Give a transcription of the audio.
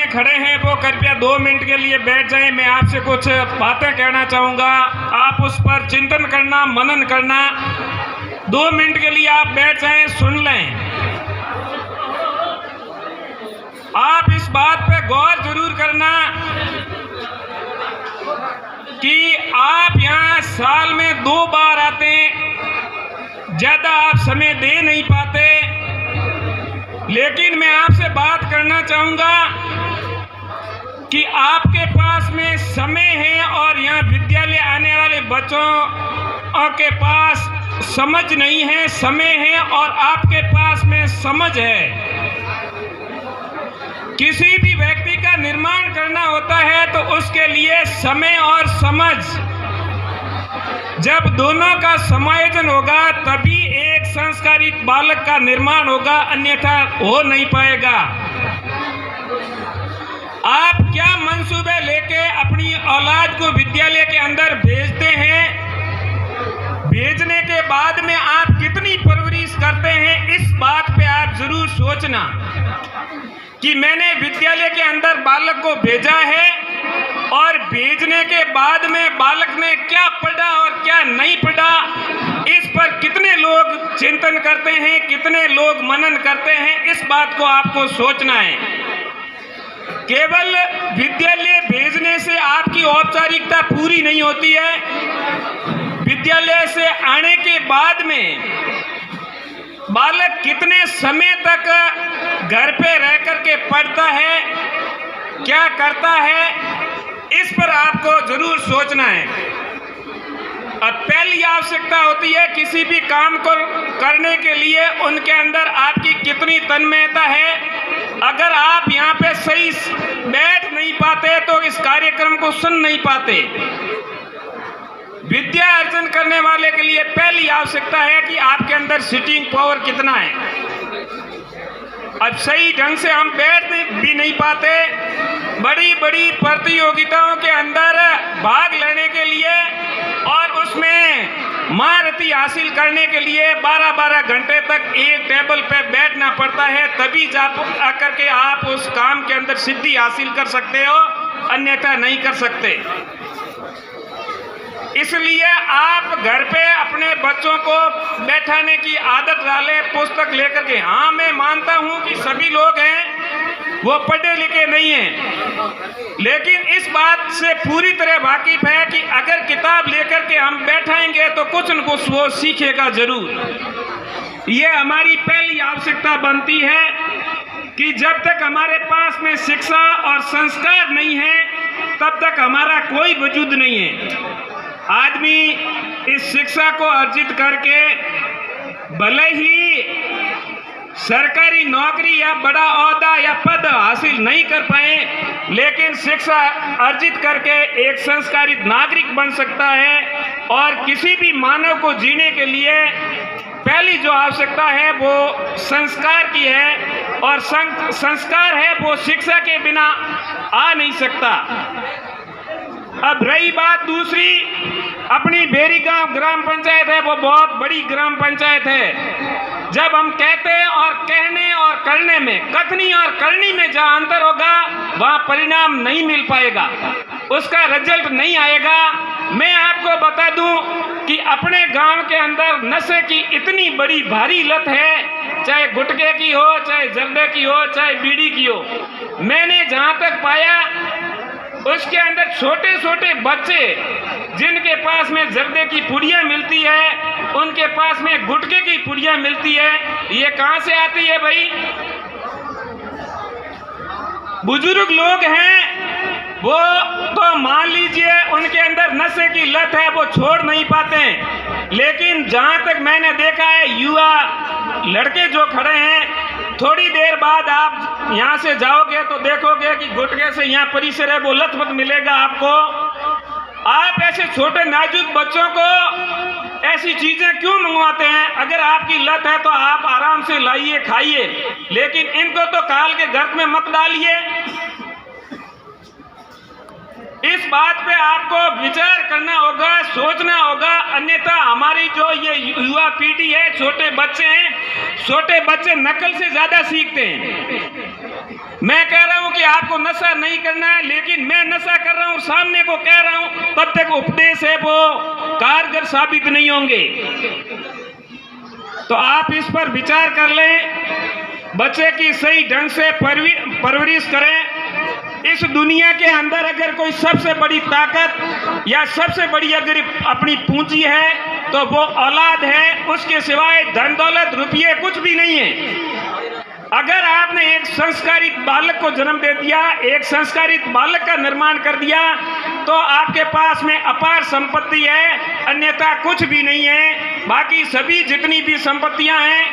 खड़े हैं वो कृपया 2 मिनट के लिए बैठ जाएं। मैं आपसे कुछ बातें कहना चाहूँगा, आप उस पर चिंतन करना, मनन करना। 2 मिनट के लिए आप बैठ जाएं, सुन लें। आप इस बात पे गौर जरूर करना कि आप यहाँ साल में 2 बार आते हैं, ज़्यादा आप समय दे नहीं पाते। लेकिन मैं आपसे बात करना चाहूँगा कि आपके पास में समय है और यहाँ विद्यालय आने वाले बच्चों के पास समझ नहीं है। समय है और आपके पास में समझ है। किसी भी व्यक्ति का निर्माण करना होता है तो उसके लिए समय और समझ, जब दोनों का समायोजन होगा तभी एक संस्कारित बालक का निर्माण होगा, अन्यथा हो नहीं पाएगा। आप क्या मंसूबे लेके अपनी औलाद को विद्यालय के अंदर भेजते हैं? भेजने के बाद में आप कितनी परवरिश करते हैं, इस बात पे आप जरूर सोचना कि मैंने विद्यालय के अंदर बालक को भेजा है और भेजने के बाद में बालक ने क्या पढ़ा और क्या नहीं पढ़ा, इस पर कितने लोग चिंतन करते हैं, कितने लोग मनन करते हैं, इस बात को आपको सोचना है। केवल विद्यालय भेजने से आपकी औपचारिकता पूरी नहीं होती है। विद्यालय से आने के बाद में बालक कितने समय तक घर पे रह करके पढ़ता है, क्या करता है, इस पर आपको जरूर सोचना है। अब पहली आवश्यकता होती है किसी भी काम को करने के लिए उनके अंदर आपकी कितनी तन्मयता है। अगर आप यहाँ पे सही बैठ नहीं पाते तो इस कार्यक्रम को सुन नहीं पाते। विद्या अर्जन करने वाले के लिए पहली आवश्यकता है कि आपके अंदर सिटिंग पावर कितना है। अब सही ढंग से हम बैठ भी नहीं पाते। बड़ी बड़ी प्रतियोगिताओं के अंदर भाग लेने के लिए और उसमें महारथी हासिल करने के लिए 12-12 घंटे तक एक टेबल पे बैठना पड़ता है, तभी आकर के आप उस काम के अंदर सिद्धि हासिल कर सकते हो, अन्यथा नहीं कर सकते। इसलिए आप घर पे अपने बच्चों को बैठाने की आदत डालें, पुस्तक लेकर के। हाँ, मैं मानता हूँ कि सभी लोग हैं वो पढ़े लिखे नहीं हैं, लेकिन इस बात से पूरी तरह वाकिफ है कि अगर किताब लेकर के हम बैठाएंगे तो कुछ न कुछ वो सीखेगा जरूर। ये हमारी पहली आवश्यकता बनती है कि जब तक हमारे पास में शिक्षा और संस्कार नहीं है तब तक हमारा कोई वजूद नहीं है। आदमी इस शिक्षा को अर्जित करके भले ही सरकारी नौकरी या बड़ा ओहदा या पद हासिल नहीं कर पाए, लेकिन शिक्षा अर्जित करके एक संस्कारित नागरिक बन सकता है। और किसी भी मानव को जीने के लिए पहली जो आवश्यकता है वो संस्कार की है, और संस्कार है वो शिक्षा के बिना आ नहीं सकता। अब रही बात दूसरी, अपनी बेरी गांव ग्राम पंचायत है, वो बहुत बड़ी ग्राम पंचायत है। जब हम कहते हैं और कहने और करने में, कथनी और करनी में जहाँ अंतर होगा वहाँ परिणाम नहीं मिल पाएगा, उसका रिजल्ट नहीं आएगा। मैं आपको बता दूं कि अपने गांव के अंदर नशे की इतनी बड़ी भारी लत है, चाहे गुटखे की हो, चाहे जर्दे की हो, चाहे बीड़ी की हो। मैंने जहाँ तक पाया उसके अंदर छोटे छोटे बच्चे जिनके पास में जर्दे की पुड़ियाँ मिलती है, उनके पास में गुटखे की पुड़ियाँ मिलती है। ये कहाँ से आती है भाई? बुजुर्ग लोग हैं वो तो मान लीजिए उनके अंदर नशे की लत है, वो छोड़ नहीं पाते। लेकिन जहाँ तक मैंने देखा है, युवा लड़के जो खड़े हैं, थोड़ी देर बाद आप यहाँ से जाओगे तो देखोगे कि गुटखे से यहाँ परिसर है वो लथपथ मिलेगा आपको। आप ऐसे छोटे नाजुक बच्चों को ऐसी चीजें क्यों मंगवाते हैं? अगर आपकी लत है तो आप आराम से लाइए, खाइए, लेकिन इनको तो काल के गर्त में मत डालिए। इस बात पे आपको विचार करना होगा, सोचना होगा, अन्यथा हमारी जो ये युवा पीढ़ी है, छोटे बच्चे हैं, छोटे बच्चे नकल से ज्यादा सीखते हैं। मैं कह रहा हूं कि आपको नशा नहीं करना है, लेकिन मैं नशा कर रहा हूं, सामने को कह रहा हूं, तब तक उपदेश है वो कारगर साबित नहीं होंगे। तो आप इस पर विचार कर लें, बच्चे की सही ढंग से परवरिश करें। इस दुनिया के अंदर अगर कोई सबसे बड़ी ताकत या सबसे बड़ी अगर अपनी पूंजी है तो वो औलाद है, उसके सिवाय धन दौलत रुपये कुछ भी नहीं है। अगर आपने एक संस्कारित बालक को जन्म दे दिया, एक संस्कारित बालक का निर्माण कर दिया, तो आपके पास में अपार संपत्ति है, अन्यथा कुछ भी नहीं है। बाकी सभी जितनी भी संपत्तियां हैं